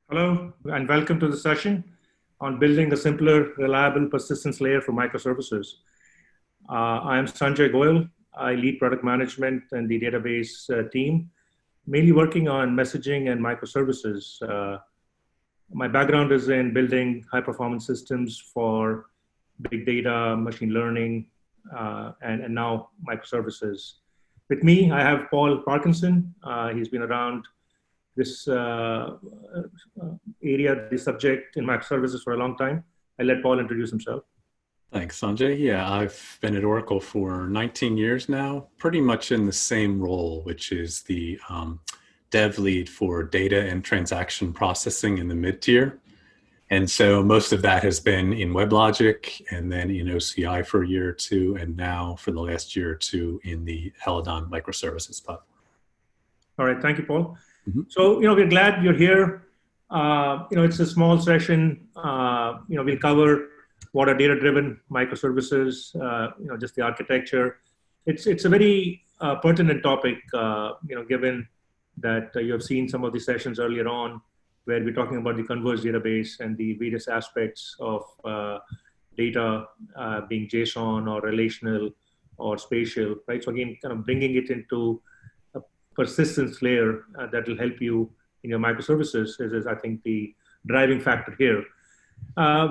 Hello, and welcome to the session on building a simpler, reliable persistence layer for microservices. I am Sanjay Goil. I lead product management and the database team, mainly working on messaging and microservices. My background is in building high-performance systems for big data, machine learning, and now microservices. With me, I have Paul Parkinson. He's been around this area, this subject in microservices for a long time. I'll let Paul introduce himself. Thanks, Sanjay. Yeah, I've been at Oracle for 19 years now, pretty much in the same role, which is the dev lead for data and transaction processing in the mid-tier. And so most of that has been in WebLogic and then in OCI for a year or two, and now for the last year or two in the Eledon microservices platform. All right, thank you, Paul. So, we're glad you're here. It's a small session. We'll cover what are data-driven microservices, just the architecture. It's a very pertinent topic, given that you have seen some of the sessions earlier on where we're talking about the Converged database and the various aspects of data being JSON or relational or spatial, right? So again, kind of bringing it into persistence layer that will help you in your microservices is I think, the driving factor here.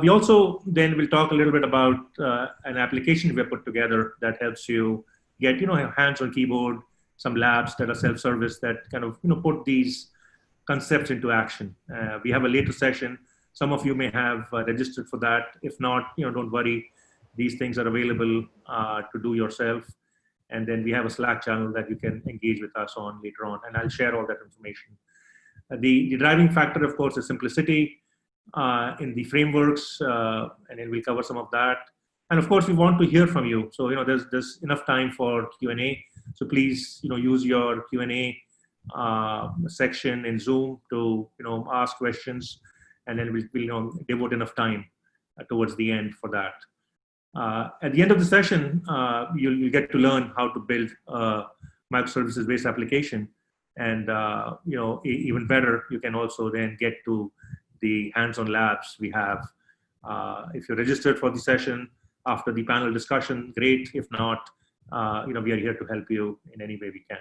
We also then will talk a little bit about an application we have put together that helps you get, hands on keyboard, some labs that are self-service that kind of, put these concepts into action. We have a later session. Some of you may have registered for that. If not, don't worry. These things are available to do yourself. And then we have a Slack channel that you can engage with us on later on, and I'll share all that information. The driving factor, of course, is simplicity in the frameworks, and then we'll cover some of that. And of course, we want to hear from you. So, there's enough time for Q&A. So please, use your Q&A section in Zoom to, ask questions, and then we'll devote enough time towards the end for that. At the end of the session, you'll get to learn how to build a microservices-based application. And, even better, you can also then get to the hands-on labs we have. If you're registered for the session after the panel discussion, great. If not, we are here to help you in any way we can.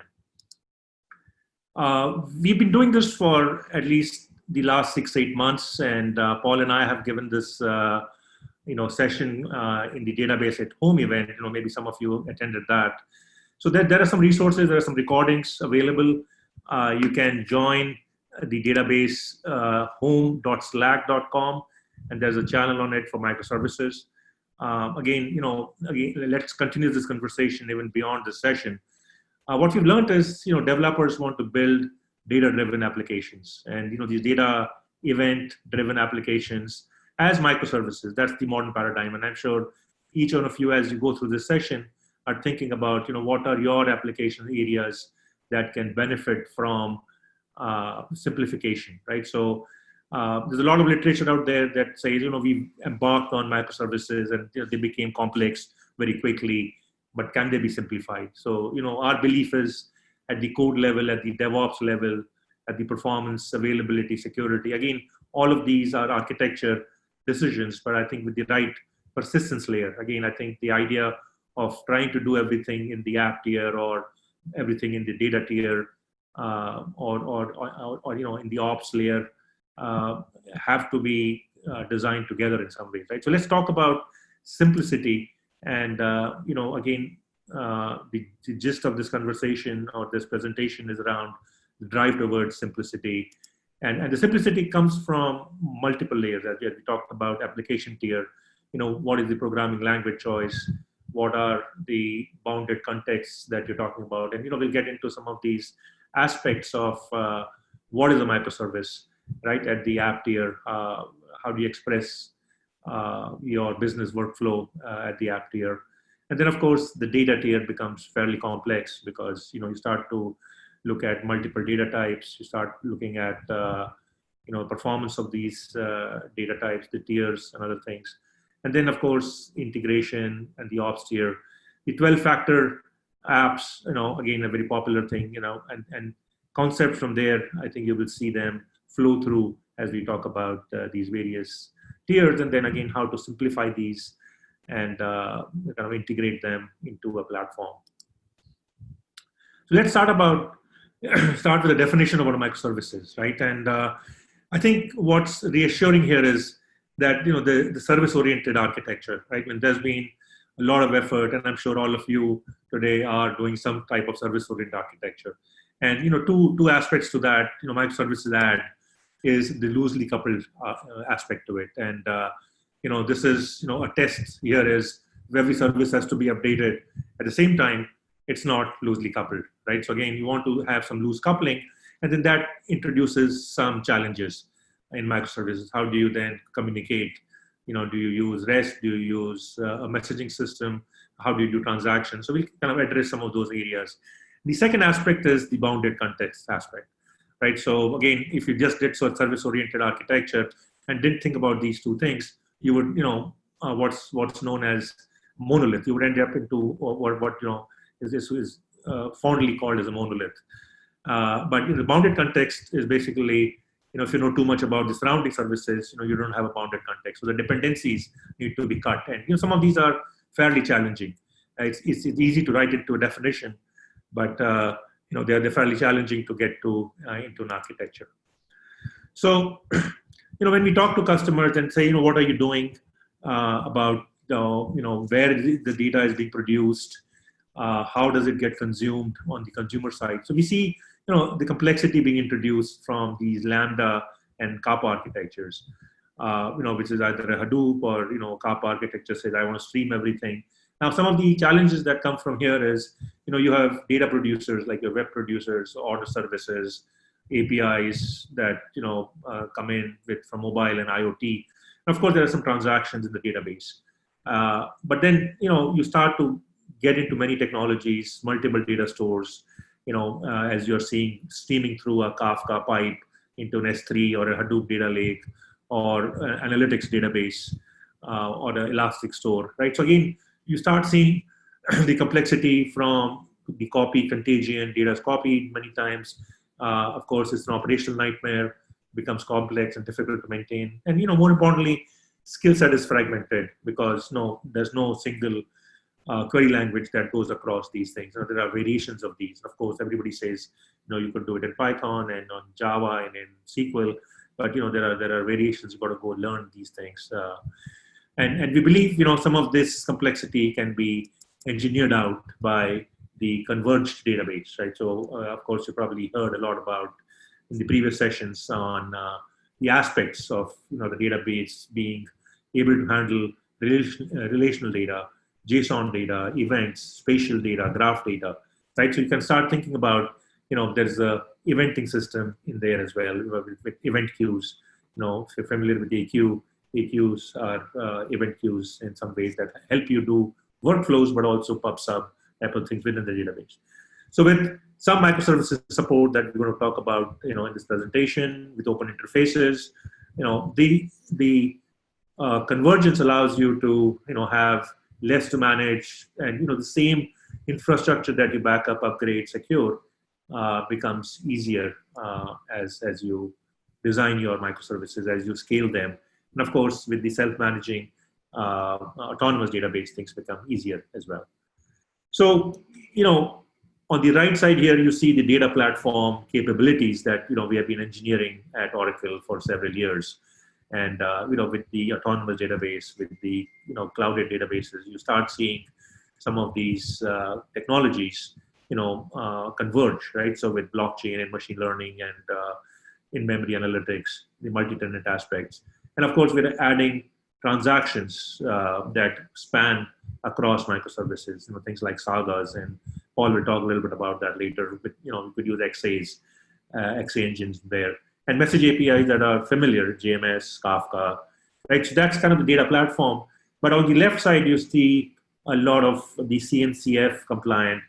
We've been doing this for at least the last 6-8 months, and Paul and I have given this session in the database at home event. Maybe some of you attended that. So there are some resources, there are some recordings available. You can join the database home.slack.com, and there's a channel on it for microservices. Again, let's continue this conversation even beyond this session. What we've learned is, developers want to build data-driven applications, and these data event-driven applications as microservices. That's the modern paradigm. And I'm sure each one of you, as you go through this session, are thinking about, what are your application areas that can benefit from simplification, right? So there's a lot of literature out there that says, we embarked on microservices and they became complex very quickly, but can they be simplified? So, our belief is at the code level, at the DevOps level, at the performance, availability, security. Again, all of these are architecture decisions, but I think with the right persistence layer, again, I think the idea of trying to do everything in the app tier or everything in the data tier or in the ops layer have to be designed together in some ways, right? So let's talk about simplicity. And again, the gist of this conversation or this presentation is around the drive towards simplicity. And the simplicity comes from multiple layers. As we talked about application tier, what is the programming language choice? What are the bounded contexts that you're talking about? And, we'll get into some of these aspects of what is a microservice, right? At the app tier, how do you express your business workflow at the app tier? And then, of course, the data tier becomes fairly complex because, you start to look at multiple data types. You start looking at, performance of these data types, the tiers and other things. And then, of course, integration and the ops tier. The 12-factor apps, again, a very popular thing, and concepts from there, I think you will see them flow through as we talk about these various tiers, and then again, how to simplify these and kind of integrate them into a platform. So let's start with the definition of what a microservice is, right? And I think what's reassuring here is that the service-oriented architecture, right? When there's been a lot of effort, and I'm sure all of you today are doing some type of service-oriented architecture. And two aspects to that, microservices add is the loosely coupled aspect to it. And this is a test here is every service has to be updated at the same time. It's not loosely coupled, right? So again, you want to have some loose coupling, and then that introduces some challenges in microservices. How do you then communicate? Do you use REST? Do you use a messaging system? How do you do transactions? So we'll kind of address some of those areas. The second aspect is the bounded context aspect, right? So again, if you just did service-oriented architecture and didn't think about these two things, you would, what's known as monolith. You would end up into what is fondly called as a monolith. But the bounded context is basically, if you know too much about the surrounding services, you don't have a bounded context. So the dependencies need to be cut. And some of these are fairly challenging. It's easy to write into a definition, but they're fairly challenging to get into an architecture. So, when we talk to customers and say, what are you doing about where the data is being produced, how does it get consumed on the consumer side? So we see the complexity being introduced from these Lambda and Kappa architectures, which is either a Hadoop or, Kappa architecture says, I want to stream everything. Now, some of the challenges that come from here is, you have data producers like your web producers, order services, APIs that, come in from mobile and IoT. And of course, there are some transactions in the database. But then, you start to get into many technologies, multiple data stores, as you're seeing streaming through a Kafka pipe into an S3 or a Hadoop data lake or an analytics database or an Elastic store, right? So again, you start seeing the complexity from the copy contagion, data is copied many times. Of course, it's an operational nightmare, becomes complex and difficult to maintain. And, more importantly, skill set is fragmented because there's no single query language that goes across these things. There are variations of these. Of course, everybody says, you could do it in Python and on Java and in SQL, but there are variations. You've got to go learn these things. And we believe, some of this complexity can be engineered out by the Converged database, right? So, of course, you probably heard a lot about in the previous sessions on the aspects of, the database being able to handle relational data, JSON data, events, spatial data, graph data, right? So you can start thinking about, there's a eventing system in there as well with event queues. If you're familiar with AQ, AQs are event queues in some ways that help you do workflows, but also pub sub type of things within the database. So with some microservices support that we're going to talk about, in this presentation with open interfaces, the convergence allows you to, have less to manage, and the same infrastructure that you back up, upgrade, secure becomes easier as you design your microservices, as you scale them. And of course, with the self-managing autonomous database, things become easier as well. So, on the right side here, you see the data platform capabilities that, we have been engineering at Oracle for several years. And, with the autonomous database, with the, clouded databases, you start seeing some of these technologies, converge, right? So with blockchain and machine learning and in-memory analytics, the multi-tenant aspects. And of course, we're adding transactions that span across microservices, things like sagas, and Paul will talk a little bit about that later. But, we could use XAs, XA engines there. And message APIs that are familiar, JMS, Kafka, right? So that's kind of the data platform. But on the left side, you see a lot of the CNCF compliant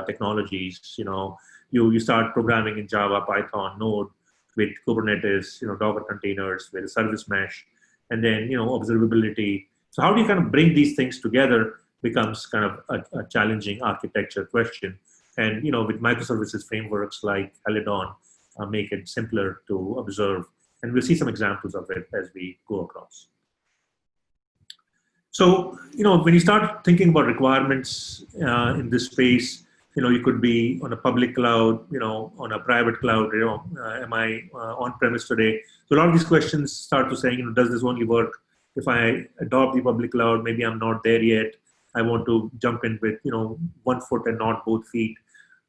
technologies. You start programming in Java, Python, Node with Kubernetes, Docker containers, with a service mesh, and then, observability. So how do you kind of bring these things together becomes kind of a challenging architecture question. And, with microservices frameworks like Helidon, make it simpler to observe And we'll see some examples of it as we go across. So, when you start thinking about requirements in this space, you could be on a public cloud, on a private cloud, am I on-premise today? So a lot of these questions start to saying, does this only work if I adopt the public cloud? Maybe I'm not there yet. I want to jump in with, 1 foot and not both feet.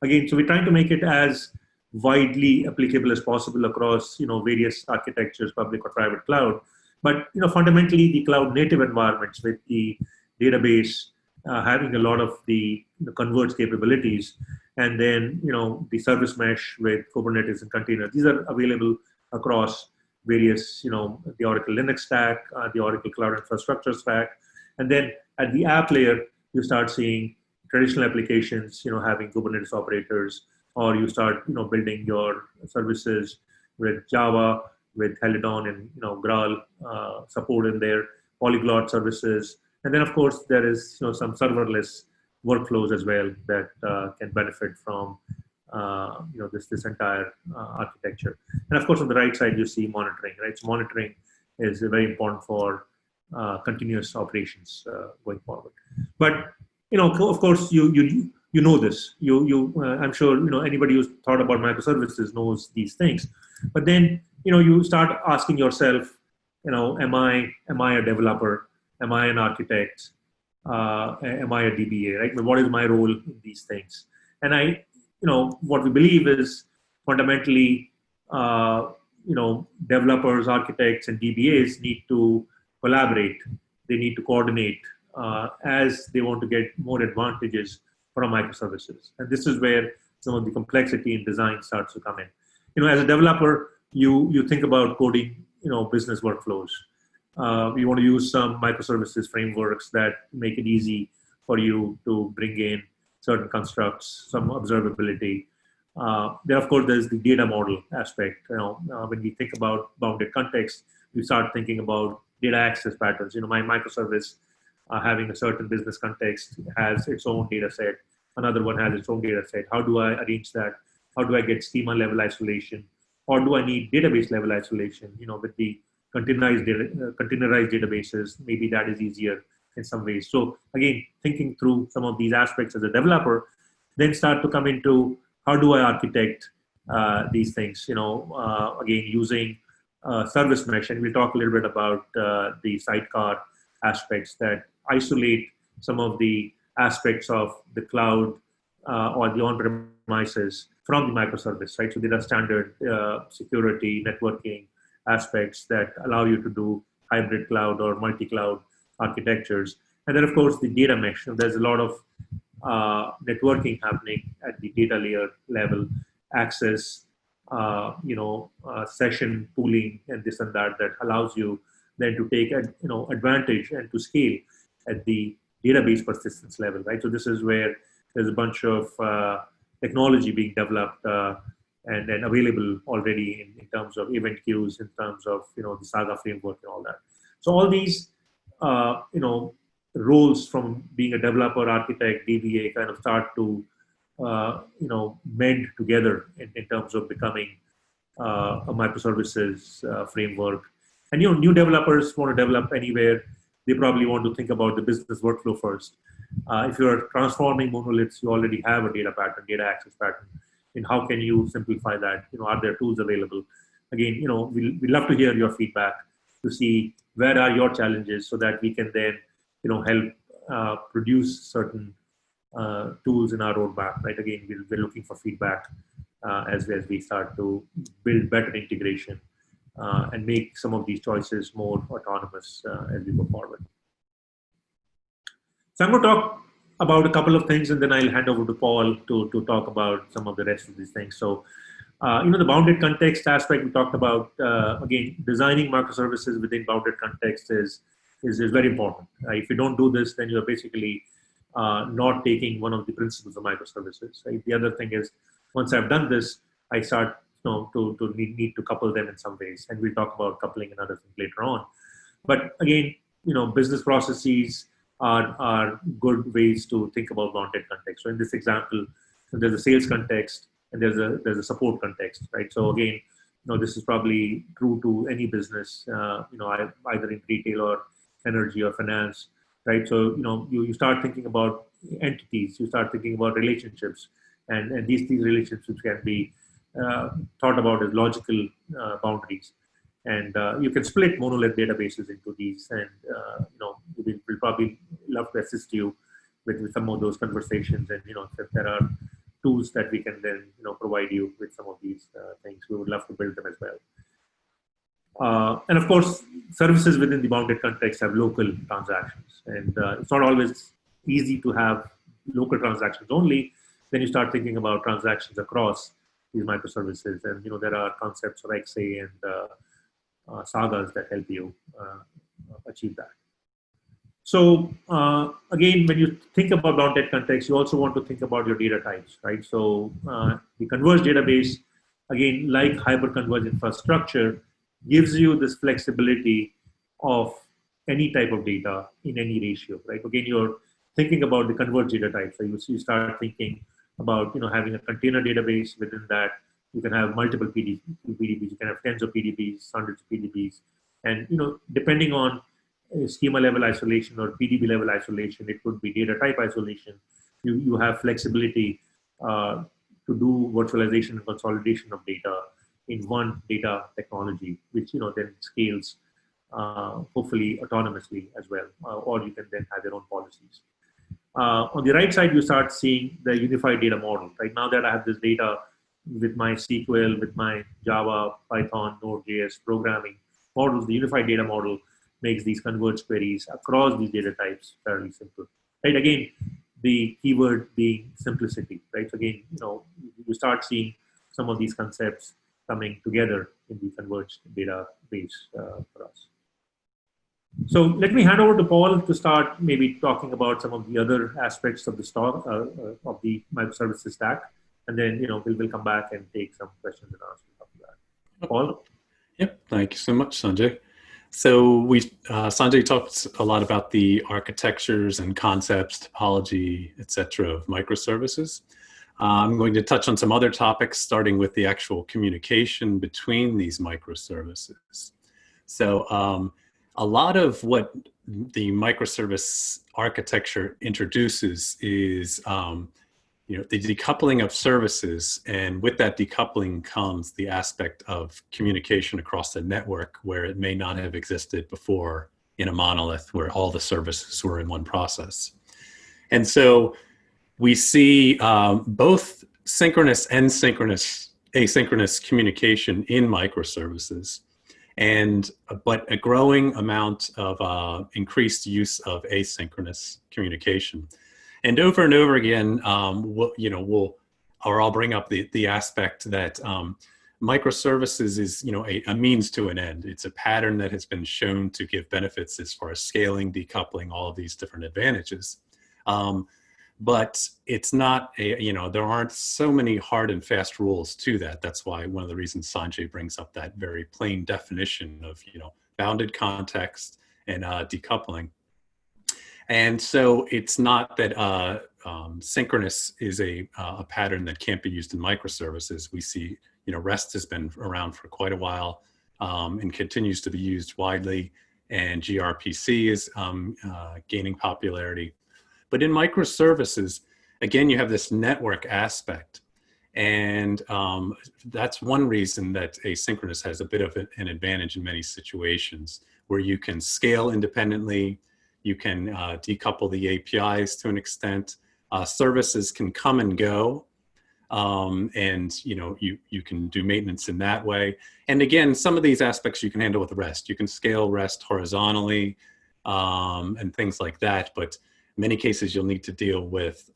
Again, so we're trying to make it as widely applicable as possible across, various architectures, public or private cloud. But fundamentally, the cloud native environments with the database having a lot of the Converged capabilities, and then the service mesh with Kubernetes and containers. These are available across various, the Oracle Linux stack, the Oracle Cloud Infrastructure stack, and then at the app layer, you start seeing traditional applications, having Kubernetes operators, or you start building your services with Java, with Helidon and Graal support in there, polyglot services, and then of course there is some serverless workflows as well that can benefit from this entire architecture. And of course on the right side you see monitoring, right? So monitoring is very important for continuous operations going forward. But of course you know this. I'm sure anybody who's thought about microservices knows these things. But then you start asking yourself, am I a developer? Am I an architect? Am I a DBA? Right? What is my role in these things? And what we believe is fundamentally, developers, architects, and DBAs need to collaborate. They need to coordinate as they want to get more advantages from microservices. And this is where some of the complexity in design starts to come in. As a developer, you think about coding, business workflows. You want to use some microservices frameworks that make it easy for you to bring in certain constructs, some observability. Then, of course, there's the data model aspect. When we think about bounded context, we start thinking about data access patterns. My microservice having a certain business context has its own data set. Another one has its own data set. How do I arrange that? How do I get schema level isolation? Or do I need database level isolation? With the containerized databases, maybe that is easier in some ways. So again, thinking through some of these aspects as a developer, then start to come into how do I architect these things? Again, using service mesh, and we'll talk a little bit about the sidecar aspects that isolate some of the aspects of the cloud or the on-premises from the microservice, right? So there are standard security, networking aspects that allow you to do hybrid cloud or multi-cloud architectures. And then, of course, the data mesh. There's a lot of networking happening at the data layer level, access, session pooling, and this and that allows you then to take advantage and to scale at the database persistence level, right? So this is where there's a bunch of technology being developed and available already in terms of event queues, in terms of the Saga framework and all that. So all these roles from being a developer, architect, DBA kind of start to mend together in terms of becoming a microservices framework. And new developers want to develop anywhere. They probably want to think about the business workflow first. If you're transforming monoliths, you already have a data pattern, data access pattern. And how can you simplify that? Are there tools available? Again, we'd love to hear your feedback to see where are your challenges so that we can then, help produce certain tools in our roadmap, right? Again, we're looking for feedback as we start to build better integration and make some of these choices more autonomous as we go forward. So I'm going to talk about a couple of things, and then I'll hand over to Paul to talk about some of the rest of these things. So, the bounded context aspect we talked about, again, designing microservices within bounded context is very important. If you don't do this, then you're basically not taking one of the principles of microservices. Right? The other thing is, once I've done this, I start to need to couple them in some ways, and we'll talk about coupling and other things later on. But again, business processes are good ways to think about bounded context. So in this example, there's a sales context and there's a support context, right? So again, this is probably true to any business, either in retail or energy or finance, right? So, you start thinking about entities, you start thinking about relationships, and these relationships can be thought about as logical boundaries. And you can split monolith databases into these, and we'll probably love to assist you with some of those conversations. And if there are tools that we can then provide you with some of these things, we would love to build them as well. And of course, services within the bounded context have local transactions, and it's not always easy to have local transactions only. Then you start thinking about transactions across these microservices, and there are concepts of XA and sagas that help you achieve that. So again, when you think about bounded context, you also want to think about your data types, right? So the Converged database, again, like hyper-converged infrastructure, gives you this flexibility of any type of data in any ratio, right? Again, you're thinking about the Converged data types. So you start thinking about having a container database. Within that, you can have multiple PDBs. You can have tens of PDBs, hundreds of PDBs, and depending on schema level isolation or PDB level isolation, it could be data type isolation. You have flexibility to do virtualization and consolidation of data in one data technology, which then scales hopefully autonomously as well, or you can then have your own policies. On the right side, you start seeing the unified data model. Right now that I have this data with my SQL, with my Java, Python, Node.js programming models, the unified data model makes these converged queries across these data types fairly simple. Right? Again, the keyword being simplicity. Right? So again, you start seeing some of these concepts coming together in the converged database for us. So let me hand over to Paul to start maybe talking about some of the other aspects of the stock of the microservices stack, and then we'll come back and take some questions and answers after that. Paul. Yep. Thank you so much, Sanjay. So Sanjay talked a lot about the architectures and concepts, topology, etc. of microservices. I'm going to touch on some other topics, starting with the actual communication between these microservices. So a lot of what the microservice architecture introduces is the decoupling of services, and with that decoupling comes the aspect of communication across the network where it may not have existed before in a monolith where all the services were in one process. And so we see both synchronous and asynchronous communication in microservices, but a growing amount of increased use of asynchronous communication. And over again, I'll bring up the aspect that microservices is a means to an end. It's a pattern that has been shown to give benefits as far as scaling, decoupling, all of these different advantages. But it's not there aren't so many hard and fast rules to that. That's why one of the reasons Sanjay brings up that very plain definition of bounded context and decoupling. And so it's not that synchronous is a pattern that can't be used in microservices. We see, REST has been around for quite a while and continues to be used widely, and gRPC is gaining popularity. But in microservices, again, you have this network aspect. And that's one reason that asynchronous has a bit of an advantage in many situations, where you can scale independently. You can decouple the APIs to an extent. Services can come and go, and you can do maintenance in that way. And again, some of these aspects you can handle with REST. You can scale REST horizontally and things like that. But in many cases, you'll need to deal with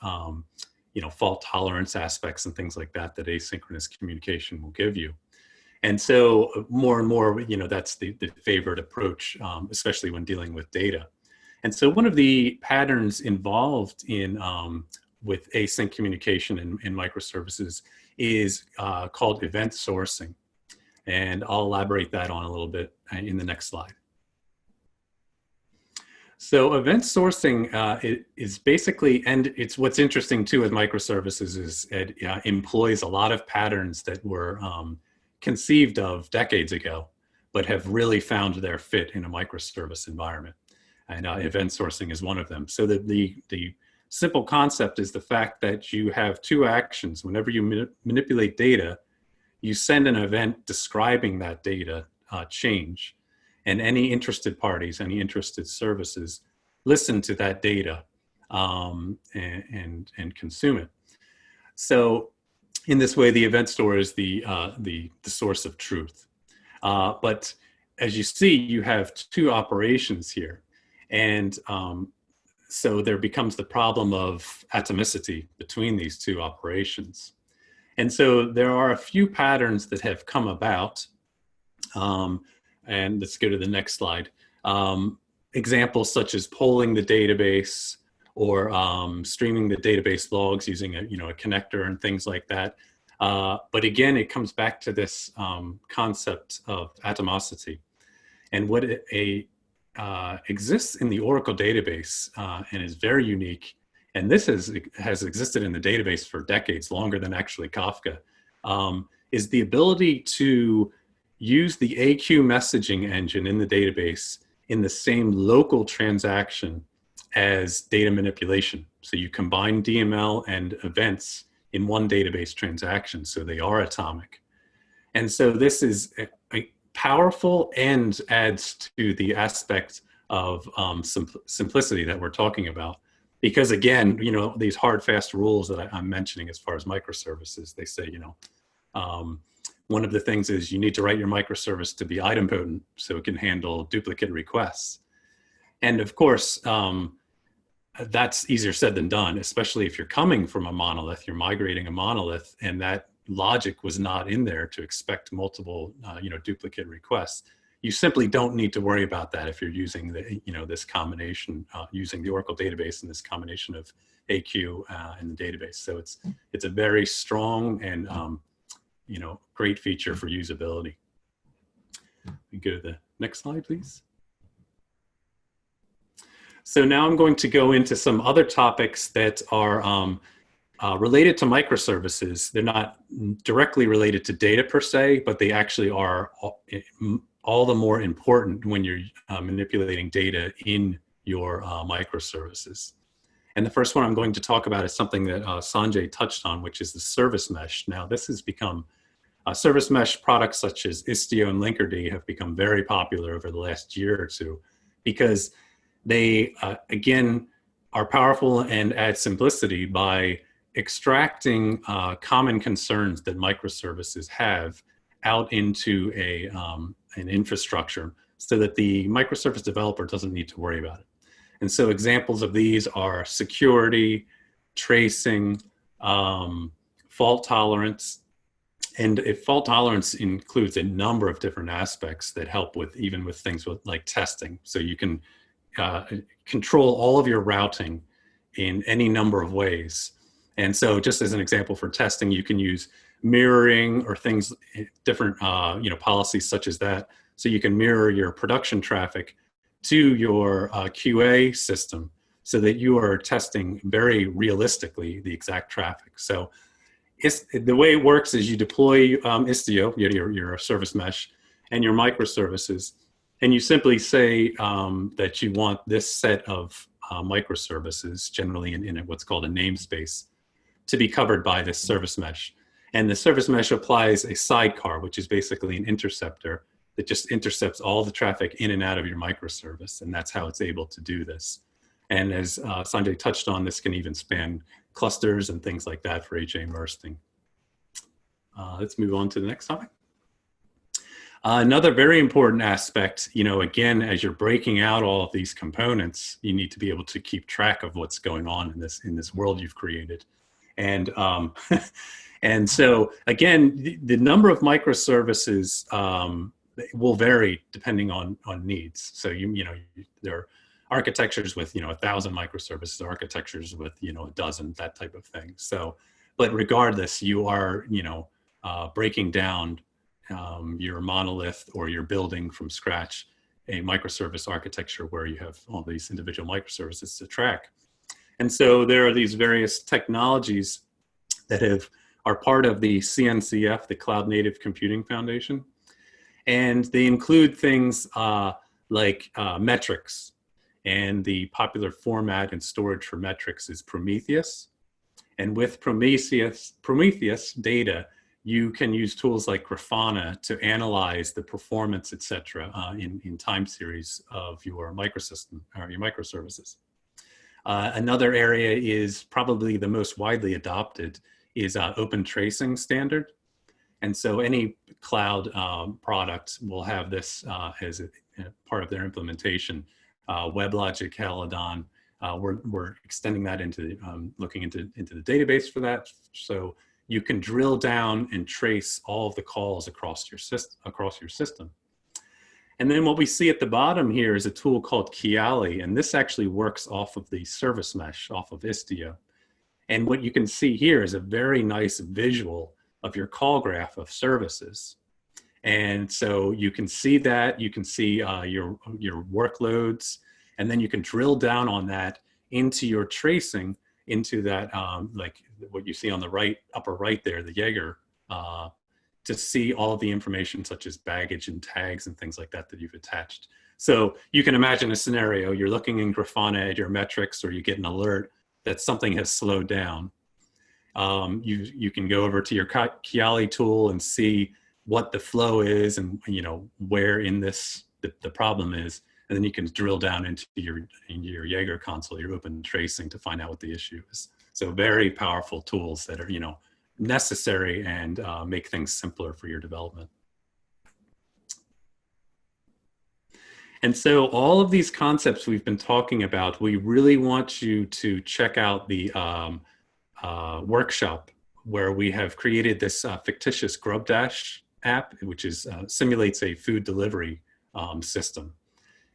fault tolerance aspects and things like that asynchronous communication will give you. And so more and more, that's the favored approach, especially when dealing with data. And so one of the patterns involved in with async communication in microservices is called event sourcing. And I'll elaborate that on a little bit in the next slide. So event sourcing is basically, and it's what's interesting too with microservices is it employs a lot of patterns that were conceived of decades ago, but have really found their fit in a microservice environment. And event sourcing is one of them. So the simple concept is the fact that you have two actions. Whenever you manipulate data, you send an event describing that data change, and any interested parties, any interested services listen to that data and consume it. So in this way, the event store is the source of truth. But as you see, you have two operations here. And so there becomes the problem of atomicity between these two operations. And so there are a few patterns that have come about. And let's go to the next slide. Examples such as polling the database or streaming the database logs using a connector and things like that. But again, it comes back to this concept of atomosity. And what exists in the Oracle database and is very unique, and this has existed in the database for decades, longer than actually Kafka, is the ability to use the AQ messaging engine in the database in the same local transaction as data manipulation. So you combine DML and events in one database transaction, so they are atomic. And so this is a powerful and adds to the aspect of simplicity that we're talking about. Because again, these hard, fast rules that I'm mentioning as far as microservices, they say, one of the things is you need to write your microservice to be idempotent so it can handle duplicate requests. And of course, that's easier said than done, especially if you're coming from a monolith, you're migrating a monolith, and that logic was not in there to expect multiple, duplicate requests. You simply don't need to worry about that if you're using this combination, using the Oracle database and this combination of AQ and the database. So it's a very strong and great feature for usability. We go to the next slide, please. So now I'm going to go into some other topics that are related to microservices. They're not directly related to data per se, but they actually are all the more important when you're manipulating data in your microservices. And the first one I'm going to talk about is something that Sanjay touched on, which is the service mesh. Now, this has become service mesh products such as Istio and Linkerd have become very popular over the last year or two because they, again, are powerful and add simplicity by extracting common concerns that microservices have out into an infrastructure so that the microservice developer doesn't need to worry about it. And so examples of these are security, tracing, fault tolerance. And if fault tolerance includes a number of different aspects that help with even with things like testing. So you can control all of your routing in any number of ways. And so just as an example for testing, you can use mirroring or things, different policies such as that. So you can mirror your production traffic to your QA system so that you are testing very realistically the exact traffic. So the way it works is you deploy Istio, your service mesh, and your microservices, and you simply say that you want this set of microservices, generally in what's called a namespace, to be covered by this service mesh. And the service mesh applies a sidecar, which is basically an interceptor that just intercepts all the traffic in and out of your microservice. And that's how it's able to do this. And as Sanjay touched on, this can even span clusters and things like that for HA bursting. Let's move on to the next topic. Another very important aspect, again, as you're breaking out all of these components, you need to be able to keep track of what's going on in this world you've created. And and so again, the number of microservices will vary depending on needs. So there are architectures with 1,000 microservices, architectures with a dozen, that type of thing. So, but regardless, you are breaking down your monolith or you're building from scratch a microservice architecture where you have all these individual microservices to track. And so there are these various technologies that are part of the CNCF, the Cloud Native Computing Foundation. And they include things like metrics. And the popular format and storage for metrics is Prometheus. And with Prometheus data, you can use tools like Grafana to analyze the performance, et cetera, in time series of your microsystem or your microservices. Another area is probably the most widely adopted is Open Tracing Standard. And so any cloud product will have this as a part of their implementation. WebLogic, Halidon, we're extending that into looking into the database for that. So you can drill down and trace all of the calls across your system. And then what we see at the bottom here is a tool called Kiali, and this actually works off of the service mesh, off of Istio. And what you can see here is a very nice visual of your call graph of services. And so you can see that, you can see your workloads, and then you can drill down on that into your tracing, into that, like what you see on the right, upper right there, the Jaeger, to see all of the information such as baggage and tags and things like that that you've attached. So you can imagine a scenario, you're looking in Grafana at your metrics, or you get an alert that something has slowed down. You can go over to your Kiali tool and see what the flow is and where in this the problem is, and then you can drill down into your Jaeger console, your open tracing, to find out what the issue is. So very powerful tools that are necessary and make things simpler for your development. And so all of these concepts we've been talking about, we really want you to check out the workshop where we have created this fictitious GrubDash app, which simulates a food delivery system.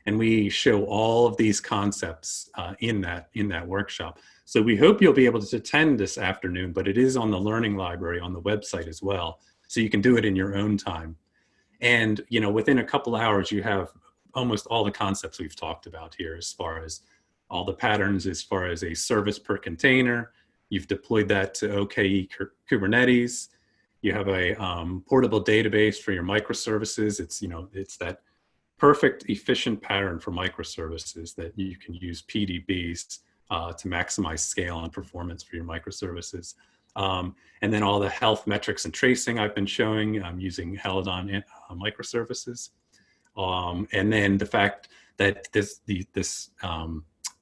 And we show all of these concepts in that workshop. So we hope you'll be able to attend this afternoon, but it is on the Learning Library on the website as well. So you can do it in your own time. And within a couple hours, you have almost all the concepts we've talked about here, as far as all the patterns, as far as a service per container. You've deployed that to OKE Kubernetes. You have a portable database for your microservices. It's that perfect, efficient pattern for microservices that you can use PDBs to maximize scale and performance for your microservices. And then all the health metrics and tracing I've been showing, I'm using Halidon and microservices. And then the fact that this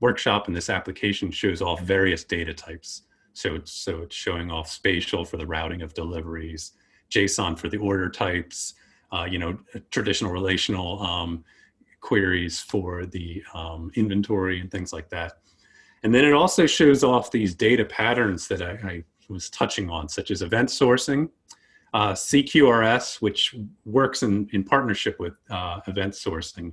workshop and this application shows off various data types. So it's showing off spatial for the routing of deliveries, JSON for the order types, traditional relational queries for the inventory and things like that. And then it also shows off these data patterns that I was touching on, such as event sourcing, CQRS, which works in partnership with event sourcing.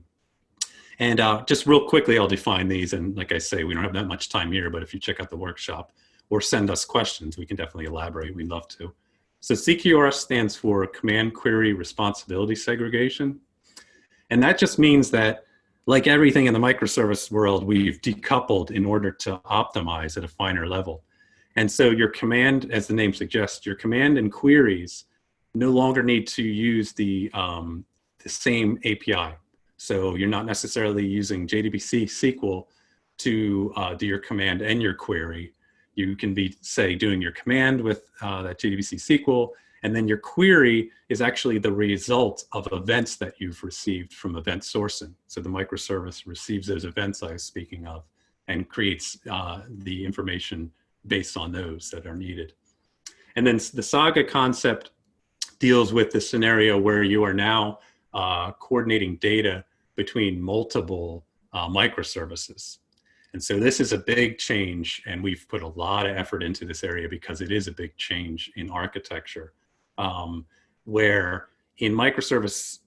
And just real quickly, I'll define these. And like I say, we don't have that much time here, but if you check out the workshop or send us questions, we can definitely elaborate. We'd love to. So CQRS stands for Command Query Responsibility Segregation. And that just means that, like everything in the microservice world, we've decoupled in order to optimize at a finer level. And so your command, as the name suggests, your command and queries no longer need to use the same API. So you're not necessarily using JDBC SQL to do your command and your query. You can be, say, doing your command with that JDBC SQL, and then your query is actually the result of events that you've received from event sourcing. So the microservice receives those events I was speaking of and creates the information based on those that are needed. And then the Saga concept deals with the scenario where you are now coordinating data between multiple microservices. And so this is a big change, and we've put a lot of effort into this area because it is a big change in architecture, where in microservice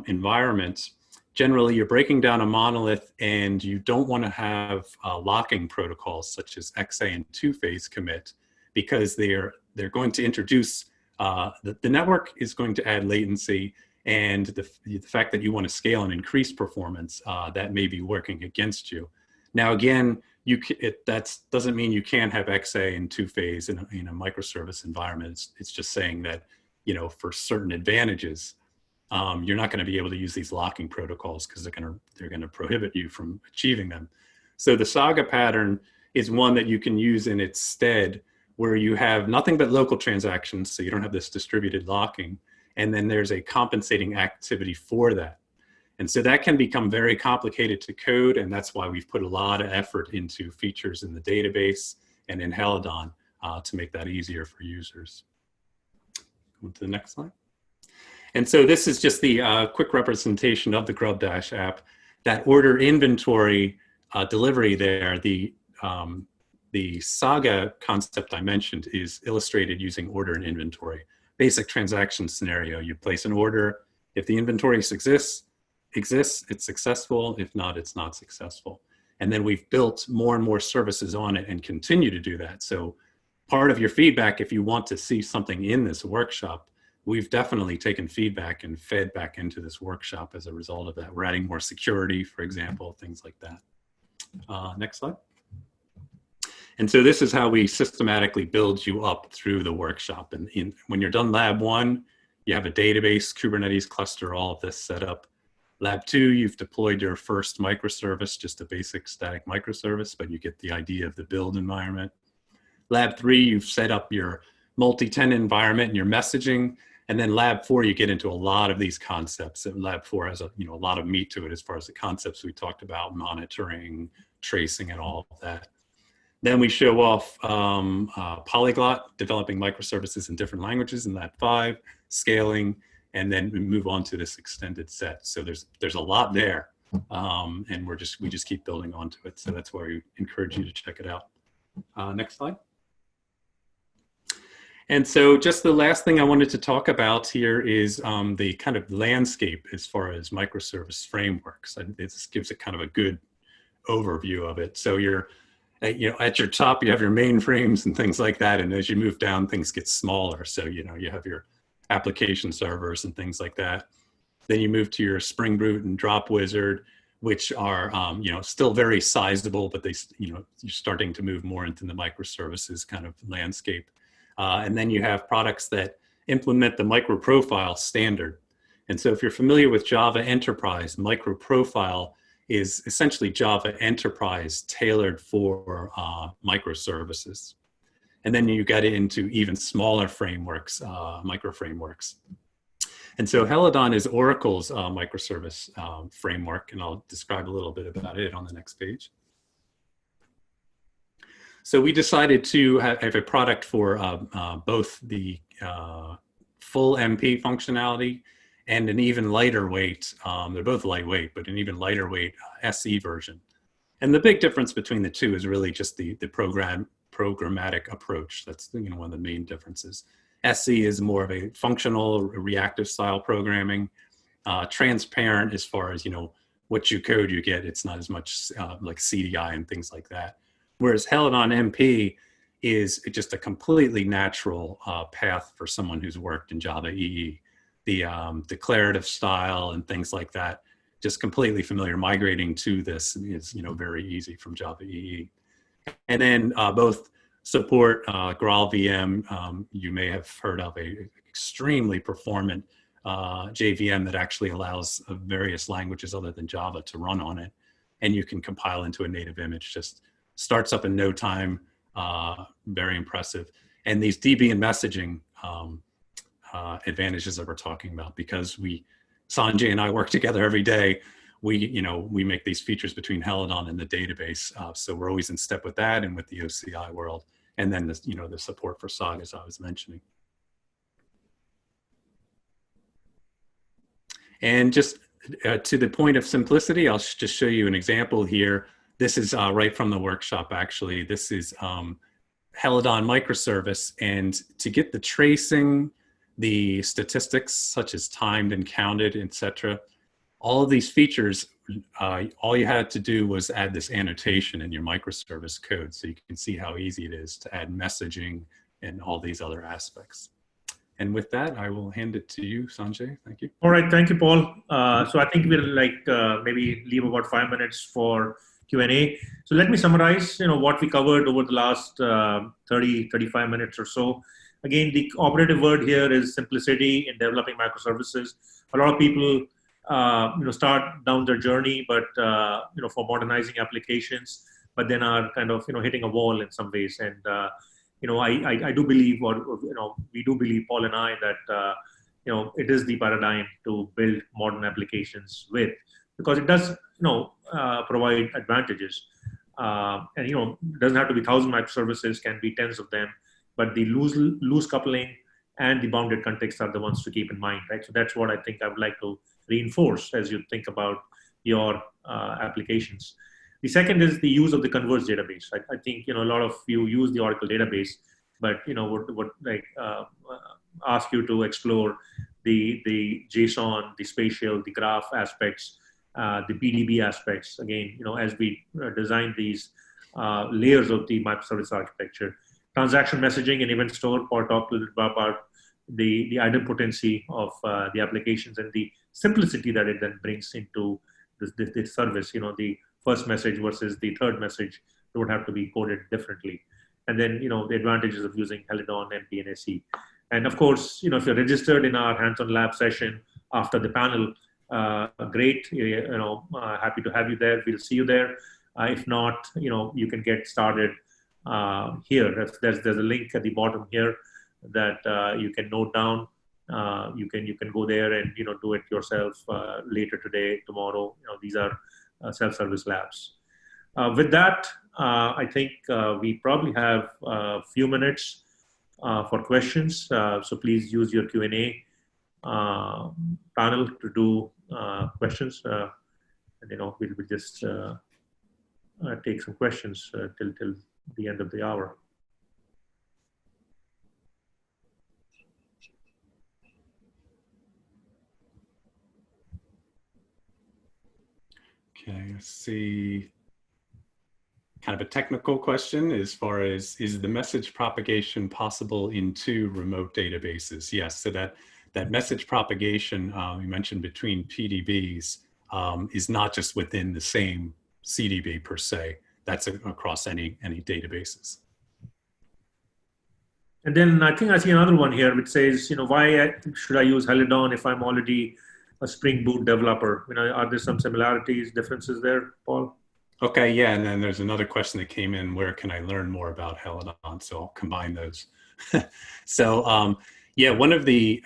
environments, generally you're breaking down a monolith and you don't want to have locking protocols such as XA and two-phase commit, because they're going to introduce, the network is going to add latency, and the fact that you want to scale and increase performance, that may be working against you. Now, again, that doesn't mean you can't have XA in two-phase in a microservice environment. It's just saying that, you know, for certain advantages, you're not going to be able to use these locking protocols because they're going to prohibit you from achieving them. So the Saga pattern is one that you can use in its stead, where you have nothing but local transactions, so you don't have this distributed locking, and then there's a compensating activity for that. And so that can become very complicated to code, and that's why we've put a lot of effort into features in the database and in Helidon to make that easier for users. Go to the next slide. And so this is just the quick representation of the GrubDash app. That order inventory delivery there, the Saga concept I mentioned is illustrated using order and inventory. Basic transaction scenario, you place an order. If the inventory exists, it's successful. If not, it's not successful. And then we've built more and more services on it and continue to do that. So part of your feedback, if you want to see something in this workshop, we've definitely taken feedback and fed back into this workshop as a result of that. We're adding more security, for example, things like that. Next slide. And so this is how we systematically build you up through the workshop. And when you're done lab 1, you have a database, Kubernetes cluster, all of this set up. Lab 2, you've deployed your first microservice, just a basic static microservice, but you get the idea of the build environment. Lab 3, you've set up your multi-tenant environment and your messaging. And then lab 4, you get into a lot of these concepts. And lab 4 has a lot of meat to it as far as the concepts we talked about, monitoring, tracing, and all of that. Then we show off Polyglot, developing microservices in different languages in lab 5, scaling, and then we move on to this extended set. So there's a lot there, and we just keep building onto it. So that's why we encourage you to check it out. Next slide. And so just the last thing I wanted to talk about here is the kind of landscape as far as microservice frameworks. This gives it kind of a good overview of it. So you're, at your top, you have your mainframes and things like that. And as you move down, things get smaller. So, you have your application servers and things like that. Then you move to your Spring Boot and Drop Wizard, which are, still very sizable, but you're starting to move more into the microservices kind of landscape. And then you have products that implement the microprofile standard. And so if you're familiar with Java Enterprise, microprofile is essentially Java Enterprise tailored for microservices. And then you get into even smaller frameworks, micro frameworks. And so Helidon is Oracle's microservice framework, and I'll describe a little bit about it on the next page. So we decided to have a product for both the full MP functionality and an even lighter weight, they're both lightweight, but an even lighter weight SE version. And the big difference between the two is really just the programmatic approach. That's one of the main differences. SE is more of a functional, reactive style programming, transparent as far as what you code you get. It's not as much like CDI and things like that. Whereas Helidon MP is just a completely natural path for someone who's worked in Java EE. The declarative style and things like that, just completely familiar. Migrating to this is very easy from Java EE. And then both support Graal VM. You may have heard of a extremely performant JVM that actually allows various languages other than Java to run on it. And you can compile into a native image, just starts up in no time, very impressive. And these DB and messaging advantages that we're talking about, because Sanjay and I work together every day, we make these features between Helidon and the database. So we're always in step with that and with the OCI world. And then the support for Saga, as I was mentioning. And just to the point of simplicity, I'll just show you an example here. This is right from the workshop, actually. This is Helidon microservice. And to get the tracing, the statistics such as timed and counted, etc., all of these features, all you had to do was add this annotation in your microservice code, so you can see how easy it is to add messaging and all these other aspects. And with that, I will hand it to you, Sanjay. Thank you. All right, thank you, Paul. So I think we'll maybe leave about 5 minutes for Q&A. So let me summarize, what we covered over the last 30, 35 minutes or so. Again, the operative word here is simplicity in developing microservices. A lot of people, start down their journey, but for modernizing applications, but then are kind of hitting a wall in some ways. And I do believe, we do believe, Paul and I, that it is the paradigm to build modern applications with, because it does provide advantages. And it doesn't have to be 1,000 microservices, can be tens of them, but the loose coupling and the bounded context are the ones to keep in mind, right? So that's what I think I would like to reinforce as you think about your applications. The second is the use of the Converged database. I think a lot of you use the Oracle database, but would ask you to explore the JSON, the spatial, the graph aspects, the PDB aspects. Again, as we design these layers of the microservice architecture, transaction messaging and event store. Paul talked a little bit about the idempotency of the applications and the simplicity that it then brings into this service. The first message versus the third message don't have to be coded differently. And then, the advantages of using Helidon, NP, and SE. And of course, if you're registered in our hands-on lab session after the panel, great, happy to have you there. We'll see you there. If not, you can get started here. There's a link at the bottom here that you can note down. You can go there and do it yourself later today, tomorrow. These are self-service labs. With that, I think we probably have a few minutes for questions. So please use your Q&A panel to do questions, and we'll just take some questions till the end of the hour. Okay, let's see. Kind of a technical question as far as, is the message propagation possible in two remote databases? Yes, so that message propagation you mentioned between PDBs is not just within the same CDB per se. That's across any databases. And then I think I see another one here which says, why should I use Helidon if I'm already a Spring Boot developer? Are there some similarities, differences there, Paul? Okay, yeah, and then there's another question that came in, where can I learn more about Helidon? So I'll combine those. So yeah, one of the,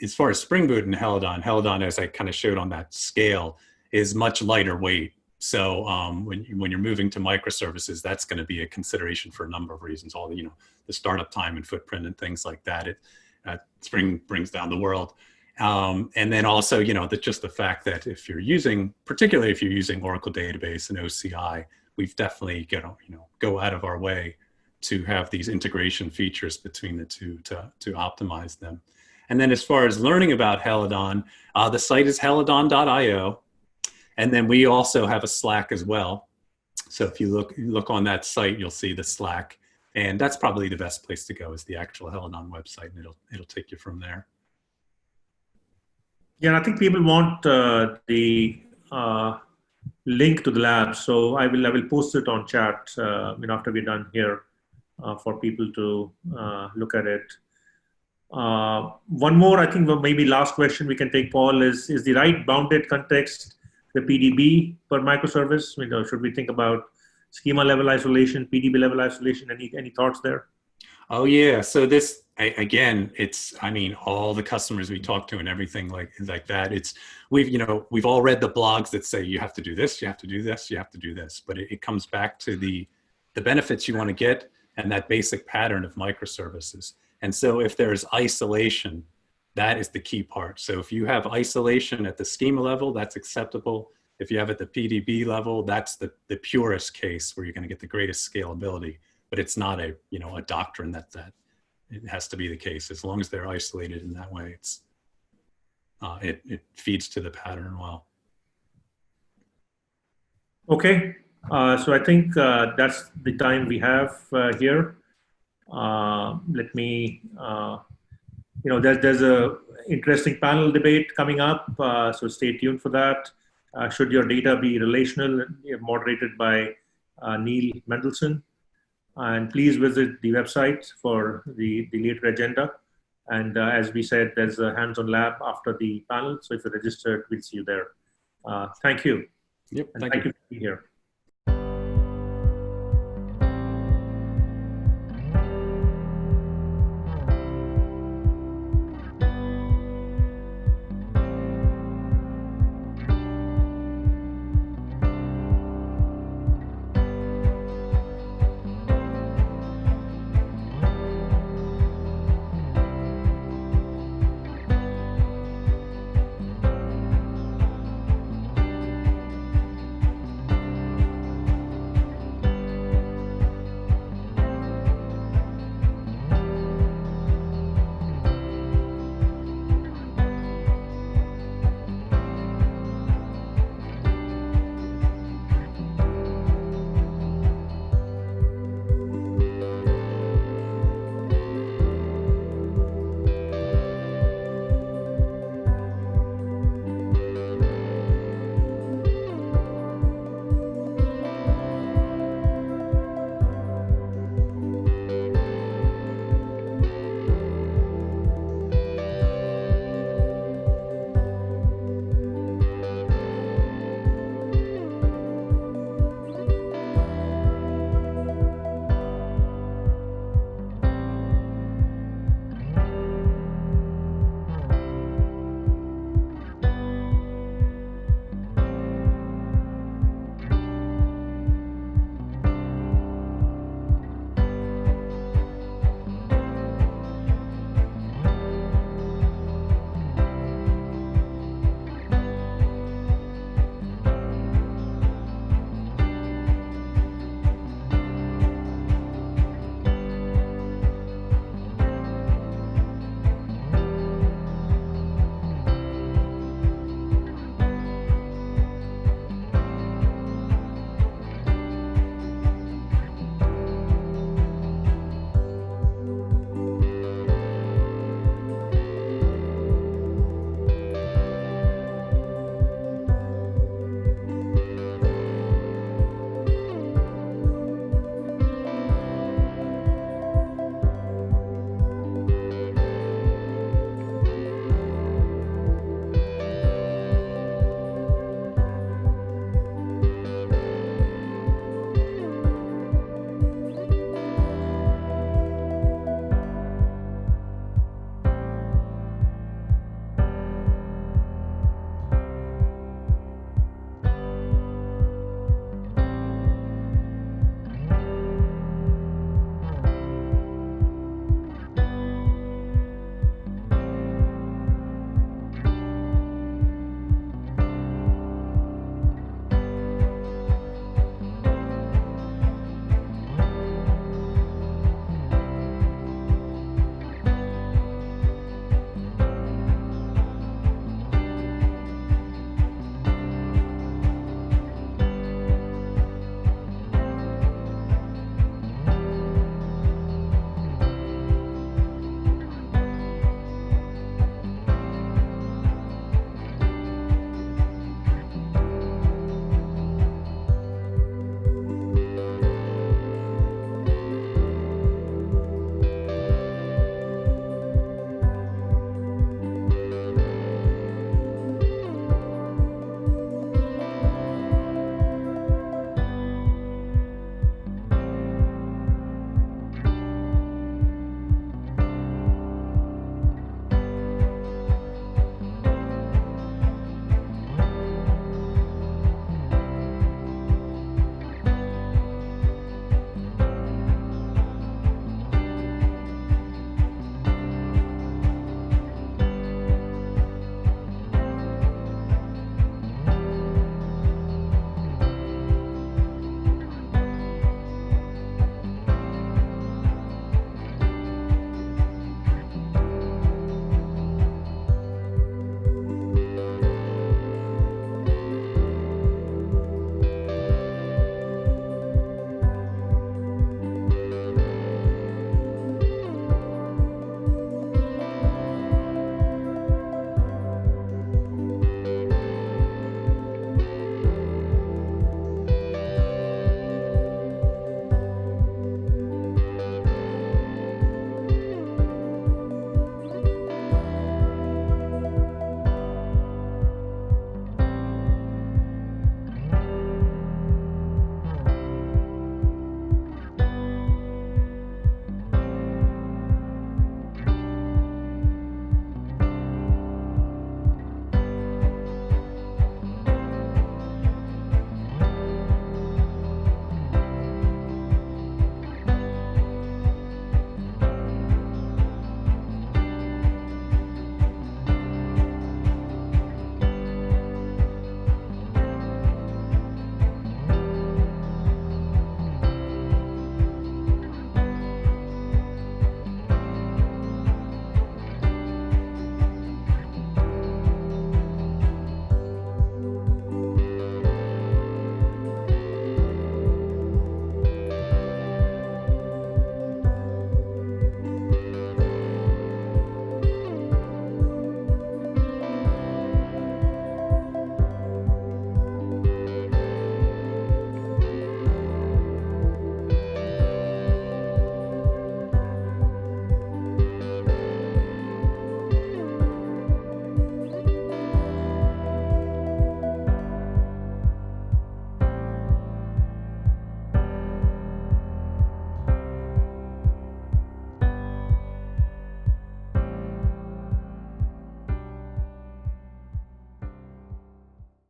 as far as Spring Boot and Helidon, as I kind of showed on that scale, is much lighter weight. So when you're moving to microservices, that's going to be a consideration for a number of reasons. All the, the startup time and footprint and things like that. Spring brings down the world. And then also, just the fact that if you're using, particularly if you're using Oracle database and OCI, we've definitely go out of our way to have these integration features between the two to optimize them. And then as far as learning about Helidon, the site is helidon.io. And then we also have a Slack as well. So if you look on that site, you'll see the Slack, and that's probably the best place to go, is the actual Helidon website, and it'll take you from there. Yeah, I think people want the link to the lab, so I will post it on chat after we're done here for people to look at it. One more, I think maybe last question we can take, Paul, is the right bounded context the PDB per microservice? Should we think about schema level isolation, PDB level isolation? Any thoughts there? Oh yeah. So this, again, it's, all the customers we talk to and everything like that. We've all read the blogs that say you have to do this, you have to do this, you have to do this, but it comes back to the benefits you want to get and that basic pattern of microservices. And so if there's isolation, that is the key part. So if you have isolation at the schema level, that's acceptable. If you have at the PDB level, that's the purest case where you're going to get the greatest scalability. But it's not a doctrine that it has to be the case. As long as they're isolated in that way, it feeds to the pattern well. Okay, so I think that's the time we have here. Let me. There's a interesting panel debate coming up, so stay tuned for that. Should your data be relational, moderated by Neil Mendelsohn. And please visit the website for the later agenda. And as we said, there's a hands-on lab after the panel. So if you're registered, we'll see you there. Thank you. Yep, and thank you for being here.